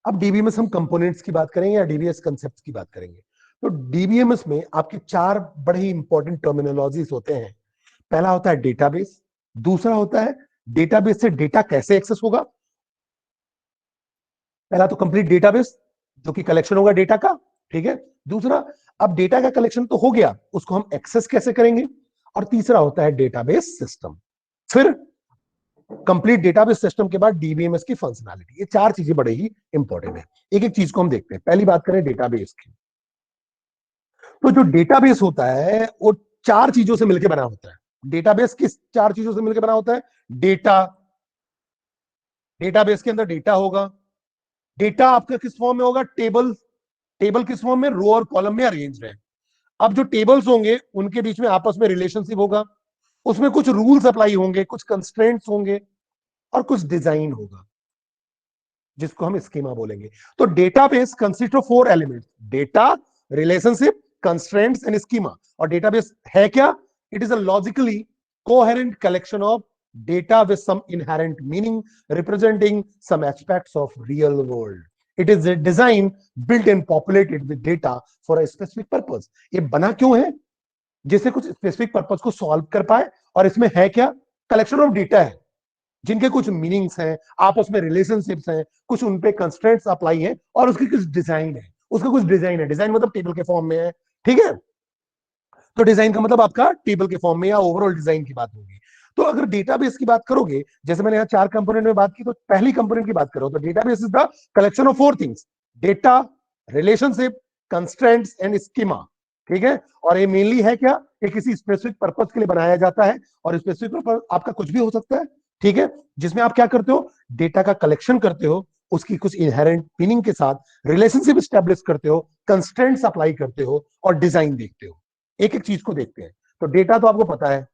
अब डीबीएमएस हम कंपोनेंट्स की बात करेंगे या डीबीएस कंसेप्ट की बात करेंगे? तो डीबीएमएस में आपके चार बड़े ही इंपॉर्टेंट टर्मिनोलॉजीज होते हैं। पहला होता है डेटाबेस, दूसरा होता है डेटाबेस से डेटा कैसे एक्सेस होगा। पहला तो कंप्लीट डेटाबेस जो कि कलेक्शन होगा डेटा का, ठीक है। दूसरा, अब डेटा का कलेक्शन तो हो गया, उसको हम एक्सेस कैसे करेंगे। और तीसरा होता है डेटाबेस सिस्टम। फिर कंप्लीट डेटाबेस सिस्टम के बाद डीबीएमएस की फंक्शनैलिटी। ये चार चीजें बड़े ही इंपॉर्टेंट है। एक एक चीज को हम देखते हैं। पहली बात करें डेटाबेस की, तो जो डेटाबेस होता है वो चार चीजों से मिलकर बना होता है। डेटाबेस किस चार चीजों से मिलकर बना होता है? डेटा, डेटाबेस के अंदर डेटा होगा। डेटा आपका किस फॉर्म में होगा? टेबल। टेबल किस फॉर्म में? रो और कॉलम में अरेंज है। अब जो टेबल्स होंगे उनके बीच में आपस में रिलेशनशिप होगा, उसमें कुछ रूल्स अप्लाई होंगे, कुछ कंस्ट्रेंट्स होंगे और कुछ डिजाइन होगा जिसको हम स्कीमा बोलेंगे। तो database consist of four elements: data, relationship, constraints and schema. और डेटाबेस है क्या? It is a logically coherent collection of data with some inherent meaning representing some aspects of real world. It is designed, built and populated with data for a specific purpose. ये बना क्यों है? जिससे कुछ specific purpose को solve कर पाए। और इसमें है क्या? कलेक्शन ऑफ डेटा है जिनके कुछ मीनिंग्स हैं, आपस में रिलेशनशिप्स हैं, कुछ उनपे कंस्ट्रेंट्स अप्लाई हैं और उसकी कुछ डिजाइन है। उसका कुछ डिजाइन है, डिजाइन मतलब टेबल के फॉर्म में है, ठीक है। तो डिजाइन का मतलब आपका टेबल के फॉर्म में या ओवरऑल डिजाइन की बात होगी। तो अगर डेटाबेस की बात करोगे, जैसे मैंने यहाँ चार कंपोनेंट में बात की, तो पहली कंपोनेंट की बात करो तो database is the collection of four things: data, relationship, constraints and schema, ठीक है। और ये मेनली है क्या? ये किसी स्पेसिफिक पर्पस के लिए बनाया जाता है। और स्पेसिफिक पर्पस आपका कुछ भी हो सकता है, ठीक है, जिसमें आप क्या करते हो? डेटा का कलेक्शन करते हो, उसकी कुछ इनहेरेंट मीनिंग के साथ रिलेशनशिप स्टैब्लिश करते हो, कंस्ट्रेंट्स अप्लाई करते हो और डिजाइन देखते हो। एक एक चीज को देखते हैं। तो डेटा तो आपको पता है,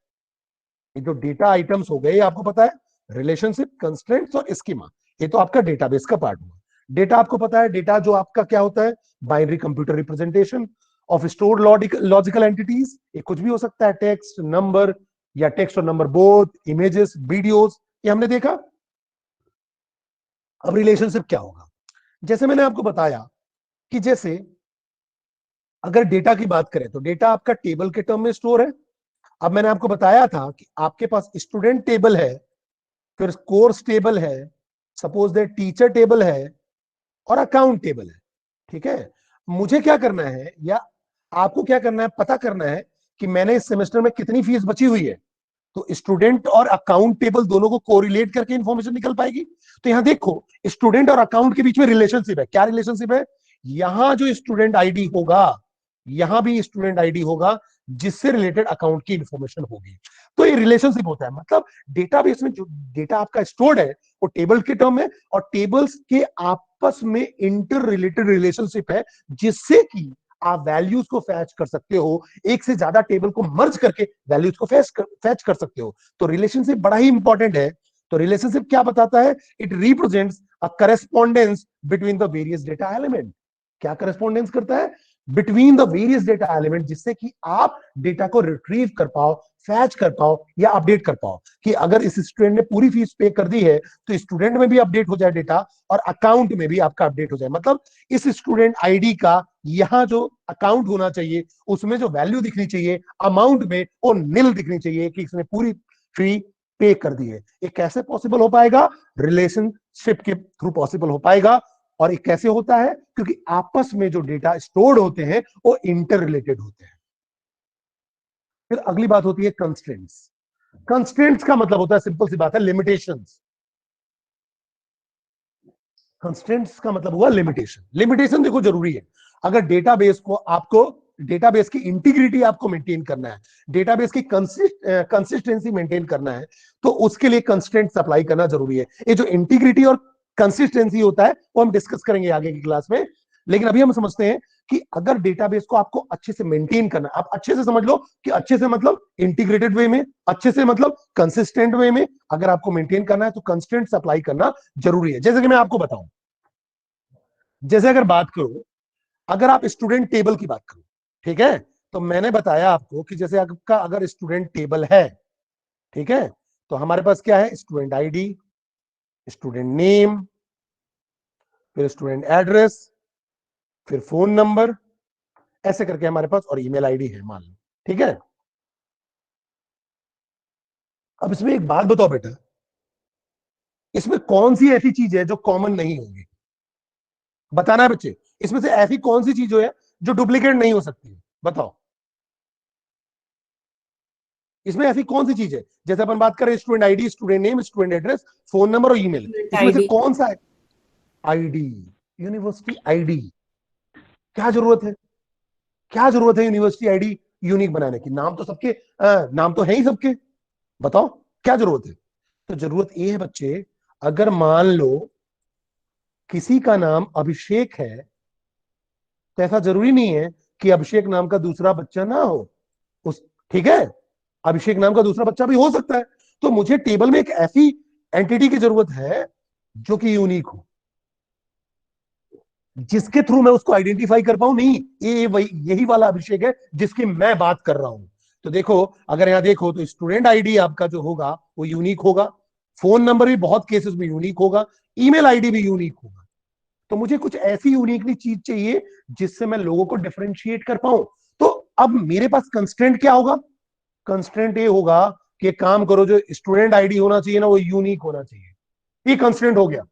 ये जो डेटा आइटम्स हो गए आपको पता है, रिलेशनशिप, कंस्ट्रेंट्स और स्कीमा, ये तो आपका डेटाबेस का पार्ट हुआ। डेटा आपको पता है, डेटा जो आपका क्या होता है? Binary computer representation of stored logical entities. ये कुछ भी हो सकता है, टेक्स्ट, नंबर या टेक्स्ट और नंबर बोथ, इमेजेस, वीडियोस, ये हमने देखा। अब रिलेशनशिप क्या होगा? जैसे मैंने आपको बताया कि जैसे अगर डेटा की बात करें तो डेटा आपका टेबल के टर्म में स्टोर है। अब मैंने आपको बताया था कि आपके पास स्टूडेंट टेबल है, फिर कोर्स टेबल है, सपोज दैट टीचर टेबल है और अकाउंट टेबल है, ठीक है। मुझे क्या करना है या आपको क्या करना है? पता करना है कि मैंने इस सेमेस्टर में कितनी फीस बची हुई है। तो स्टूडेंट और अकाउंट टेबल दोनों को कोरिलेट करके इंफॉर्मेशन निकल पाएगी। तो यहां देखो, स्टूडेंट और अकाउंट के बीच में रिलेशनशिप है। क्या रिलेशनशिप है? यहां जो स्टूडेंट आईडी होगा, यहां भी स्टूडेंट आईडी होगा जिससे रिलेटेड अकाउंट की इंफॉर्मेशन होगी। तो ये रिलेशनशिप होता है। मतलब डेटाबेस में जो डेटा आपका स्टोर्ड है वो टेबल के टर्म है और टेबल्स के आपस में इंटर रिलेटेड रिलेशनशिप है, जिससे कि आप वैल्यूज को फैच कर सकते हो। एक से ज्यादा टेबल को मर्ज करके वैल्यूज को फैच कर सकते हो। तो रिलेशनशिप बड़ा ही इंपॉर्टेंट है। तो रिलेशनशिप क्या बताता है? It represents a correspondence between the various data element. क्या करेस्पॉन्डेंस करता है? Between the various data element, जिससे कि आप डेटा को रिट्रीव कर पाओ, फैच कर पाओ या अपडेट कर पाओ। कि अगर इस स्टूडेंट ने पूरी फीस पे कर दी है तो स्टूडेंट में भी अपडेट हो जाए डेटा और अकाउंट में भी आपका अपडेट हो जाए। मतलब इस स्टूडेंट आईडी का यहां जो अकाउंट होना चाहिए उसमें जो वैल्यू दिखनी चाहिए अमाउंट में, वो नील दिखनी चाहिए कि इसने पूरी फी पे कर दी है। ये कैसे पॉसिबल हो पाएगा? रिलेशनशिप के थ्रू पॉसिबल हो पाएगा। और ये कैसे होता है? क्योंकि आपस में जो डेटा स्टोर्ड होते हैं वो इंटर रिलेटेड होते हैं। फिर अगली बात होती है कंस्ट्रेंट्स। कंस्ट्रेंट्स का मतलब होता है, सिंपल सी बात है, लिमिटेशंस। कंस्ट्रेंट्स का मतलब हुआ लिमिटेशन। लिमिटेशन देखो जरूरी है। अगर डेटाबेस को आपको डेटाबेस की इंटीग्रिटी आपको मेंटेन करना है, डेटाबेस की कंसिस्टेंसी मेंटेन करना है, तो उसके लिए कंस्ट्रेंट्स अप्लाई करना जरूरी है। ये जो इंटीग्रिटी और कंसिस्टेंसी होता है वो हम डिस्कस करेंगे आगे की क्लास में। लेकिन अभी हम समझते हैं कि अगर डेटाबेस को आपको अच्छे से मेंटेन करना, आप अच्छे से समझ लो कि अच्छे से मतलब इंटीग्रेटेड वे में, अच्छे से मतलब कंसिस्टेंट वे में अगर आपको मेंटेन करना है तो कंस्ट्रेंट्स अप्लाई करना जरूरी है। जैसे कि मैं आपको बताऊं, जैसे अगर बात करो, अगर आप स्टूडेंट टेबल की बात करो, ठीक है, तो मैंने बताया आपको कि जैसे आपका अगर स्टूडेंट टेबल है, ठीक है, तो हमारे पास क्या है? स्टूडेंट आईडी, स्टूडेंट नेम, फिर स्टूडेंट एड्रेस, फिर फोन नंबर, ऐसे करके हमारे पास, और ईमेल आईडी है मान लो। ठीक है, अब इसमें एक बात बताओ बेटा, इसमें कौन सी ऐसी चीज है जो कॉमन नहीं होगी? बताना है बच्चे, इसमें से ऐसी कौन सी चीज है जो डुप्लीकेट नहीं हो सकती? बताओ, इसमें ऐसी कौन सी चीज है? जैसे अपन बात करें student ID, student name, student address, phone number और ईमेल, इसमें से आईडी। कौन सा है? ID, university ID. क्या जरूरत है, क्या जरूरत है यूनिवर्सिटी आईडी यूनिक बनाने की? नाम तो सबके नाम तो है ही सबके, बताओ क्या जरूरत है? तो जरूरत ये है बच्चे, अगर मान लो किसी का नाम अभिषेक है, तो ऐसा जरूरी नहीं है कि अभिषेक नाम का दूसरा बच्चा ना हो उस, ठीक है, अभिषेक नाम का दूसरा बच्चा भी हो सकता है। तो मुझे टेबल में एक ऐसी एंटिटी की जरूरत है जो कि यूनिक हो, जिसके थ्रू मैं उसको आइडेंटिफाई कर पाऊं। नहीं, ये वही यही वाला अभिषेक है जिसकी मैं बात कर रहा हूं। तो देखो, अगर यहां देखो तो स्टूडेंट आईडी आपका जो होगा वो यूनिक होगा, फोन नंबर भी बहुत केसेस में यूनिक होगा, ईमेल आईडी भी यूनिक होगा। तो मुझे कुछ ऐसी यूनिकली चीज चाहिए जिससे मैं लोगों को डिफरेंशिएट कर पाऊं। तो अब मेरे पास कंस्ट्रेंट क्या होगा? कंस्ट्रेंट ये होगा कि एक काम करो, जो स्टूडेंट आईडी होना चाहिए ना वो यूनिक होना चाहिए। ये कंस्ट्रेंट हो गया,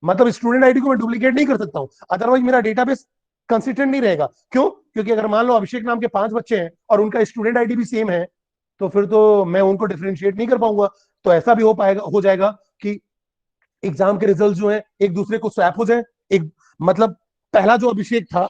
मतलब स्टूडेंट आईडी को मैं डुप्लीकेट नहीं कर सकता हूं, अदरवाइज मेरा डेटाबेस कंसिस्टेंट नहीं रहेगा। क्यों? क्योंकि अगर मान लो अभिषेक नाम के 5 बच्चे हैं और उनका स्टूडेंट आईडी भी सेम है, तो फिर तो मैं उनको डिफरेंशिएट नहीं कर पाऊंगा। तो ऐसा भी हो जाएगा कि एग्जाम के रिजल्ट जो है एक दूसरे को स्वैप हो जाए। एक मतलब पहला जो अभिषेक था,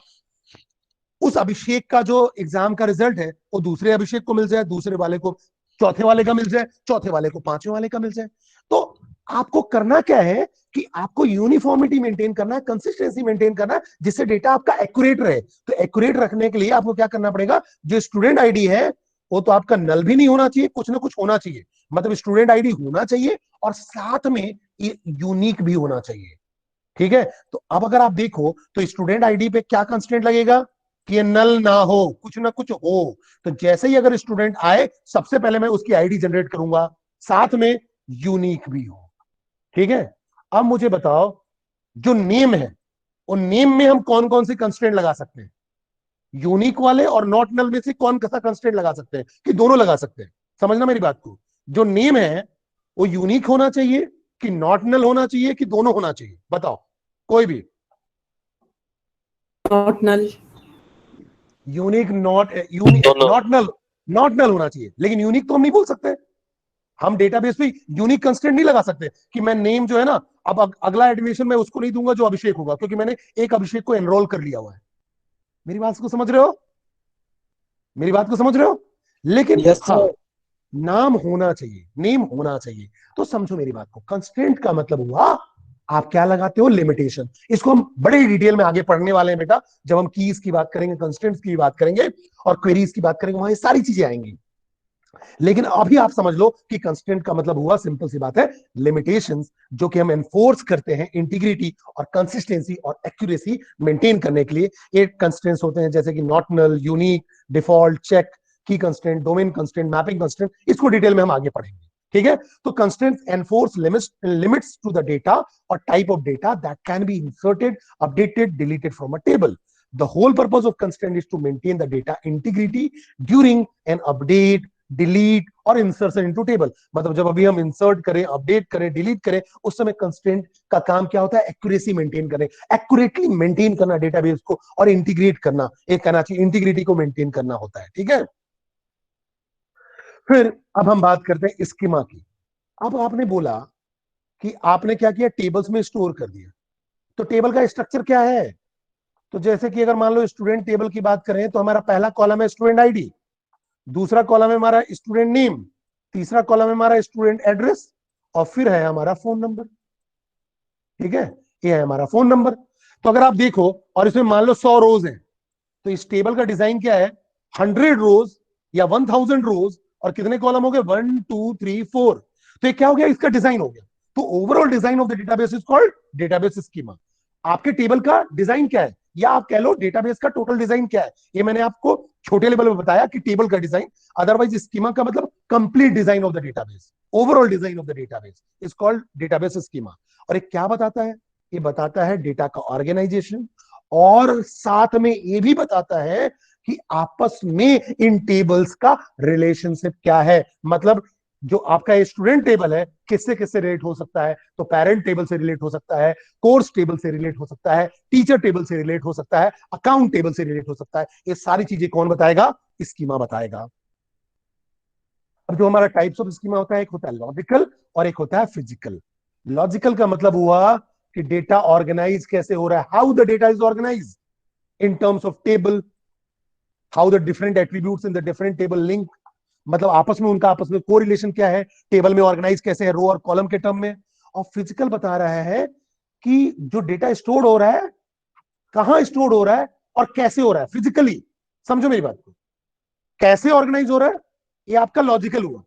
उस अभिषेक का जो एग्जाम का रिजल्ट है वो दूसरे अभिषेक को मिल जाए, दूसरे वाले को चौथे वाले का मिल जाए, चौथे वाले को पांचवें वाले का मिल जाए। तो आपको करना क्या है कि आपको यूनिफॉर्मिटी मेंटेन करना है, कंसिस्टेंसी मेंटेन करना है, जिससे डेटा आपका एक्यूरेट रहे। तो एक्यूरेट रखने के लिए आपको क्या करना पड़ेगा? जो स्टूडेंट आईडी है वो तो आपका नल भी नहीं होना चाहिए, कुछ ना कुछ होना चाहिए। मतलब स्टूडेंट आईडी होना चाहिए और साथ में ये यूनिक भी होना चाहिए। ठीक है, तो अब अगर आप देखो तो स्टूडेंट आईडी पे क्या कंस्ट्रेंट लगेगा कि ये नल ना हो, कुछ ना कुछ हो। तो जैसे ही अगर स्टूडेंट आए, सबसे पहले मैं उसकी आईडी जनरेट करूंगा, साथ में यूनिक भी हो। ठीक है, अब मुझे बताओ, जो नेम है, उन नेम में हम कौन कौन से कंस्ट्रेंट लगा सकते हैं? यूनिक वाले और नॉट नल में से कौन सा कंस्ट्रेंट लगा सकते हैं, कि दोनों लगा सकते हैं? समझना मेरी बात को, जो नेम है वो यूनिक होना चाहिए कि नॉट नल होना चाहिए कि दोनों होना चाहिए? बताओ कोई भी। Not null. Unique not unique दोनों। नॉट नल, नॉट नल होना चाहिए, लेकिन यूनिक तो हम नहीं बोल सकते। हम डेटाबेस पे यूनिक कंस्टेंट नहीं लगा सकते कि मैं नेम जो है ना, अब अगला एडमिशन मैं उसको नहीं दूंगा जो अभिषेक होगा, क्योंकि मैंने एक अभिषेक को एनरोल कर लिया हुआ है। मेरी बात को समझ रहे हो? मेरी बात को समझ रहे हो? लेकिन यस हाँ, सर। नाम होना चाहिए, नेम होना चाहिए। तो समझो मेरी बात को, कंस्ट्रेंट का मतलब हुआ आप क्या लगाते हो? लिमिटेशन। इसको हम बड़े डिटेल में आगे पढ़ने वाले हैं बेटा, जब हम कीज की बात करेंगे, कंस्ट्रेंट्स की बात करेंगे और क्वेरीज की बात करेंगे, वहां ये सारी चीजें आएंगी। लेकिन अभी आप समझ लो कि कंस्ट्रेंट का मतलब हुआ, सिंपल सी बात है, लिमिटेशंस, जो कि हम एनफोर्स करते हैं इंटीग्रिटी और कंसिस्टेंसी और एक्यूरेसी मेंटेन करने के लिए। ये कंस्ट्रेंट्स होते हैं जैसे कि not null, unique, default, check, key constraint, domain constraint, mapping constraint. इसको डिटेल में हम आगे पढ़ेंगे। ठीक है, तो constraints enforce limits to the data और type of data that can be inserted, updated, deleted from a table. The whole purpose of constraint is to maintain the data integrity during an update, delete और insertion into table. मतलब जब अभी हम insert करें, update करें, delete करें, उस समय कंस्ट्रेंट का काम क्या होता है? एक्यूरेसी मेंटेन करें, एक्यूरेटली मेंटेन करना डेटाबेस को, और इंटीग्रेट करना, एक कहना चाहिए इंटीग्रिटी को मेंटेन करना होता है। ठीक है, फिर अब हम बात करते हैं स्कीमा की। अब आपने बोला कि आपने क्या किया? टेबल्स में स्टोर कर दिया। तो टेबल का स्ट्रक्चर क्या है? तो जैसे कि अगर मान लो स्टूडेंट टेबल की बात करें, तो हमारा पहला कॉलम है स्टूडेंट आईडी, दूसरा कॉलम है हमारा स्टूडेंट नेम, तीसरा कॉलम है हमारा स्टूडेंट एड्रेस, और फिर है हमारा फोन नंबर। ठीक है, ये है हमारा फोन नंबर। तो अगर आप देखो, और इसमें मान लो 100 रोज हैं, तो इस टेबल का डिजाइन क्या है? 100 रोज या 1000 रोज, और कितने कॉलम हो गए? 1 2 3 4। तो ये क्या हो गया? इसका डिजाइन हो गया। तो overall design of the database is called database schema. आपके टेबल का डिजाइन क्या है, या आप कह लो डेटाबेस का टोटल डिजाइन क्या है? ये मैंने आपको छोटे लेवल में बताया कि टेबल का डिजाइन। अदरवाइज स्कीमा का मतलब complete design of the database, overall design of the database is called database schema. और ये क्या बताता है? ये बताता है डेटा का ऑर्गेनाइजेशन, और साथ में ये भी बताता है कि आपस में इन टेबल्स का रिलेशनशिप क्या है। मतलब जो आपका स्टूडेंट टेबल है किससे किससे रिलेट हो सकता है, तो पेरेंट टेबल से रिलेट हो सकता है, कोर्स टेबल से रिलेट हो सकता है, टीचर टेबल से रिलेट हो सकता है, अकाउंट टेबल से रिलेट हो सकता है। ये सारी चीजें कौन बताएगा? स्कीमा बताएगा। अब जो हमारा टाइप्स ऑफ स्कीमा होता है, एक होता है लॉजिकल और एक होता है फिजिकल। लॉजिकल का मतलब हुआ कि डेटा ऑर्गेनाइज कैसे हो रहा है, how the data is organize in terms of table, how the different attributes in the different table link, मतलब आपस में उनका आपस में कोरिलेशन क्या है, टेबल में ऑर्गेनाइज कैसे है रो और कॉलम के टर्म में। और फिजिकल बता रहा है कि जो डेटा स्टोर हो रहा है कहां स्टोर हो रहा है और कैसे हो रहा है फिजिकली। समझो मेरी बात को, कैसे ऑर्गेनाइज हो रहा है ये आपका लॉजिकल हुआ,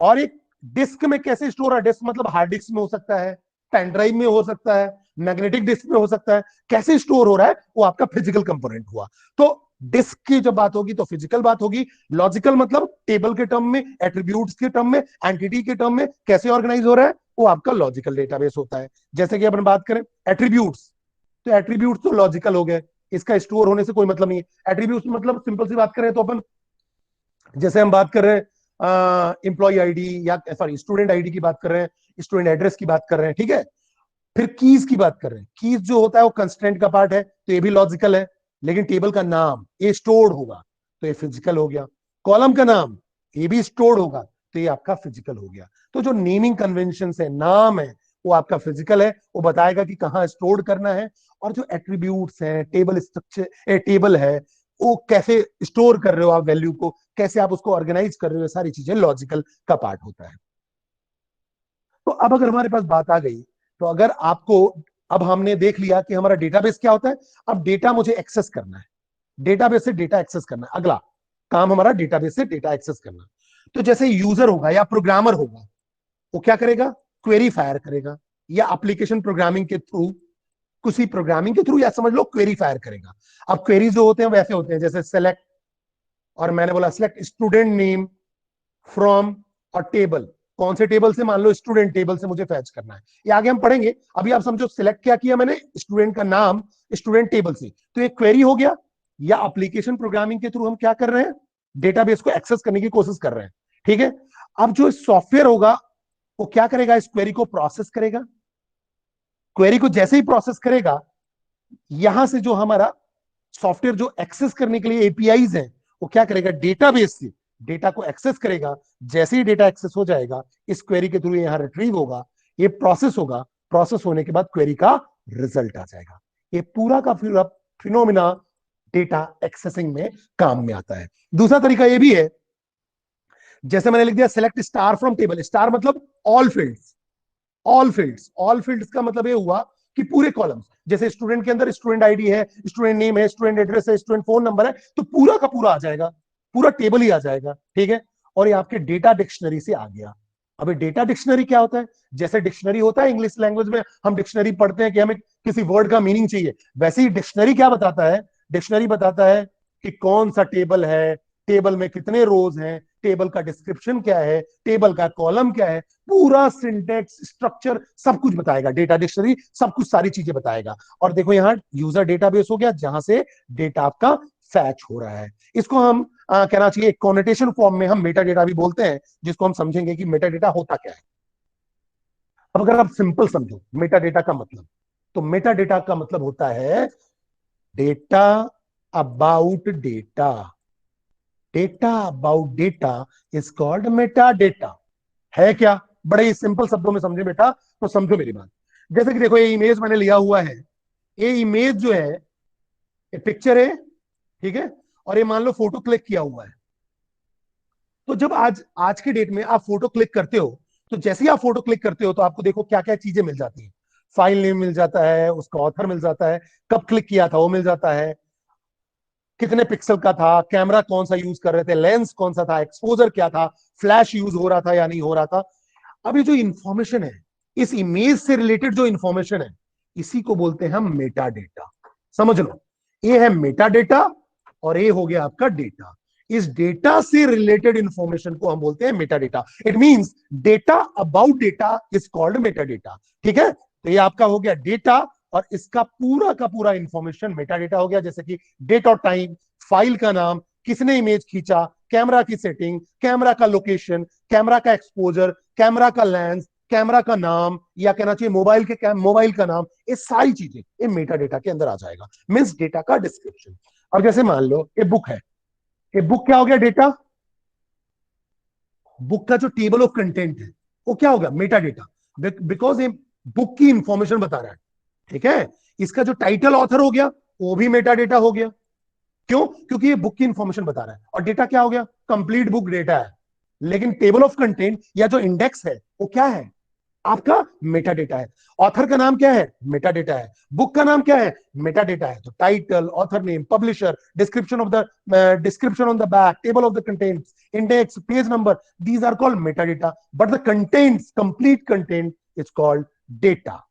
और एक डिस्क में कैसे स्टोर है, डिस्क मतलब हार्ड डिस्क में हो सकता है, पेन ड्राइव में हो सकता है, मैग्नेटिक डिस्क में हो सकता है, कैसे स्टोर हो रहा है वो आपका फिजिकल कंपोनेंट हुआ। तो डिस्क की जब बात होगी तो फिजिकल बात होगी, लॉजिकल मतलब टेबल के टर्म में, एट्रीब्यूट्स के टर्म में, एंटिटी के टर्म में कैसे ऑर्गेनाइज हो रहा है वो आपका लॉजिकल डेटाबेस होता है। जैसे कि अपन बात करें एट्रीब्यूट्स, तो एट्रीब्यूट्स तो लॉजिकल हो गए, इसका स्टोर होने से कोई मतलब नहीं है। एट्रीब्यूट्स मतलब सिंपल सी बात करें तो अपन, जैसे हम बात कर रहे हैं एम्प्लॉय आईडी या सॉरी स्टूडेंट आईडी की बात कर रहे हैं, स्टूडेंट एड्रेस की बात कर रहे हैं, ठीक है। फिर कीज की बात कर रहे हैं, कीज जो होता है वो कंस्ट्रेंट का पार्ट है तो ये भी लॉजिकल है। लेकिन टेबल का नाम ये स्टोर्ड होगा तो ये फिजिकल हो गया, कॉलम का नाम ये भी स्टोर्ड होगा तो ये आपका फिजिकल हो गया। तो जो नेमिंग कन्वेंशन है, नाम है, वो आपका फिजिकल है, वो बताएगा कि कहाँ स्टोर करना है। और जो एट्रीब्यूट्स हैं, टेबल स्ट्रक्चर, टेबल है, वो कैसे स्टोर कर रहे हो आप वैल्यू को, कैसे आप उसको ऑर्गेनाइज कर रहे हो, सारी चीजें लॉजिकल का पार्ट होता है। तो अब अगर हमारे पास बात आ गई, तो अगर आपको, अब हमने देख लिया कि हमारा डेटाबेस क्या होता है, अब डेटा मुझे एक्सेस करना है, डेटाबेस से डेटा एक्सेस करना है, अगला काम हमारा डेटाबेस से डेटा एक्सेस करना। तो जैसे यूजर होगा या प्रोग्रामर होगा, वो क्या करेगा? क्वेरी फायर करेगा, या एप्लीकेशन प्रोग्रामिंग के थ्रू, किसी प्रोग्रामिंग के थ्रू, या समझ लो क्वेरी फायर करेगा। अब क्वेरीज जो होते हैं वैसे होते हैं, जैसे सेलेक्ट, और मैंने बोला सेलेक्ट स्टूडेंट नेम फ्रॉम और टेबल, कौन से टेबल से, मान लो स्टूडेंट टेबल से मुझे फैच करना है, ये आगे हम पढ़ेंगे। अभी आप समझो सिलेक्ट क्या किया मैंने, स्टूडेंट का नाम स्टूडेंट टेबल से, तो ये क्वेरी हो गया। या एप्लीकेशन प्रोग्रामिंग के थ्रू हम क्या कर रहे हैं, डेटाबेस को एक्सेस करने की कोशिश कर रहे हैं, ठीक है। अब जो सॉफ्टवेयर होगा वो क्या करेगा, इस क्वेरी को प्रोसेस करेगा। क्वेरी को जैसे ही प्रोसेस करेगा, यहां से जो हमारा सॉफ्टवेयर जो एक्सेस करने के लिए एपीआईज हैं, वो क्या करेगा, डेटाबेस से डेटा को एक्सेस करेगा। जैसे ही डेटा एक्सेस हो जाएगा, इस क्वेरी के थ्रू यहां रिट्रीव होगा, ये प्रोसेस होगा, प्रोसेस होने के बाद क्वेरी का रिजल्ट आ जाएगा। ये पूरा का पूरा फिनोमिना डेटा एक्सेसिंग में काम में आता है। दूसरा तरीका ये भी है, जैसे मैंने लिख दिया select star from table, star मतलब all fields, all fields, all fields का मतलब ये हुआ कि पूरे कॉलम्स, जैसे स्टूडेंट के अंदर स्टूडेंट आईडी है, स्टूडेंट नेम है, स्टूडेंट एड्रेस है, स्टूडेंट फोन नंबर है, तो पूरा का पूरा आ जाएगा, पूरा टेबल ही आ जाएगा, ठीक है। और ये आपके डेटा डिक्शनरी से आ गया। अब डेटा डिक्शनरी क्या होता है, जैसे डिक्शनरी होता है इंग्लिश लैंग्वेज में, हम डिक्शनरी पढ़ते हैं कि हमें किसी वर्ड का मीनिंग चाहिए, वैसे ही डिक्शनरी क्या बताता है, डिक्शनरी बताता है कि कौन सा टेबल है, टेबल में कितने रोज हैं, टेबल का डिस्क्रिप्शन क्या है, टेबल का कॉलम क्या है, पूरा सिंटेक्स स्ट्रक्चर सब कुछ बताएगा डेटा डिक्शनरी, सब कुछ सारी चीजें बताएगा। और देखो यहाँ यूजर डेटाबेस हो गया जहां से डेटा आपका फैच हो रहा है। इसको हम कहना चाहिए कॉनेटेशन फॉर्म में हम मेटा डेटा भी बोलते हैं, जिसको हम समझेंगे कि मेटा डेटा होता क्या है। अब अगर आप सिंपल समझो मेटा डेटा का मतलब, तो मेटा डेटा का मतलब होता है data about data, data about data is called meta data. है क्या? बड़े ही सिंपल शब्दों में समझे बेटा, तो समझो मेरी बात। जैसे कि देखो ये इमेज मैंने लिया हुआ है, ये इमेज जो है, ये पिक्चर है, ठीक है, और ये मान लो फोटो क्लिक किया हुआ है। तो जब आज आज के डेट में आप फोटो क्लिक करते हो, तो जैसे ही आप फोटो क्लिक करते हो तो आपको देखो क्या क्या चीजें मिल जाती हैं, फाइल नेम मिल जाता है, उसका ऑथर मिल जाता है, कब क्लिक किया था वो मिल जाता है, कितने पिक्सल का था, कैमरा कौन सा यूज कर रहे थे, लेंस कौन सा था, एक्सपोजर क्या था, फ्लैश यूज हो रहा था या नहीं हो रहा था। अब ये जो इंफॉर्मेशन है, इस इमेज से रिलेटेड जो इंफॉर्मेशन है, इसी को बोलते हैं हम मेटा डेटा। समझ लो, ये है मेटा डेटा और ये हो गया आपका डेटा। इस डेटा से रिलेटेड इंफॉर्मेशन को हम बोलते हैं Meta data. It means data about data is called meta data, ठीक है। तो ये आपका हो गया डेटा, और इसका पूरा का पूरा इंफॉर्मेशन मेटा डेटा हो गया, जैसे कि डेट और टाइम, फाइल का नाम, किसने इमेज खींचा, कैमरा की सेटिंग, कैमरा का लोकेशन, कैमरा का एक्सपोजर, कैमरा का लेंस, कैमरा का नाम, या कहना चाहिए मोबाइल का नाम, ये सारी चीजें ये मेटा डेटा के अंदर आ जाएगा, मीन्स डेटा का डिस्क्रिप्शन। और जैसे मान लो ये बुक है, ये बुक क्या हो गया डेटा, बुक का जो टेबल ऑफ कंटेंट है वो क्या होगा मेटा डेटा, बिकॉज ये बुक की इंफॉर्मेशन बता रहा है, ठीक है। इसका जो टाइटल ऑथर हो गया वो भी मेटा डेटा हो गया, क्यों, क्योंकि ये बुक की इंफॉर्मेशन बता रहा है। और डेटा क्या हो गया, कंप्लीट बुक डेटा है, लेकिन टेबल ऑफ कंटेंट या जो इंडेक्स है वो क्या है, आपका मेटा डेटा है। ऑथर का नाम क्या है, मेटा डेटा है। बुक का नाम क्या है, मेटा डेटा है। तो title, author name, publisher, description on the back, table of the contents, index, page number, these are called meta data, but the contents, complete content is called data.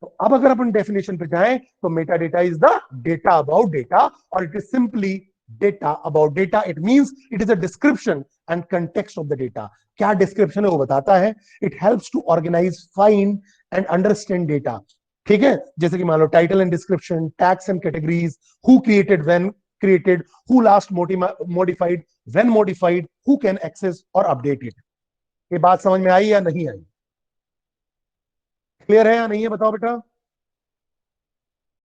तो अब अगर अपन डेफिनेशन पे जाएं तो meta data is the data about data, और it is simply data about data. It means it is a description and context of the data. क्या description है वो बताता है, it helps to organise, find and understand data, ठीक है। जैसे कि मान लो title and description, tags and categories, who created, when created, who last modified, when modified, who can access और अपडेट इट। ये बात समझ में आई या नहीं आई, क्लियर है या नहीं है, बताओ बेटा।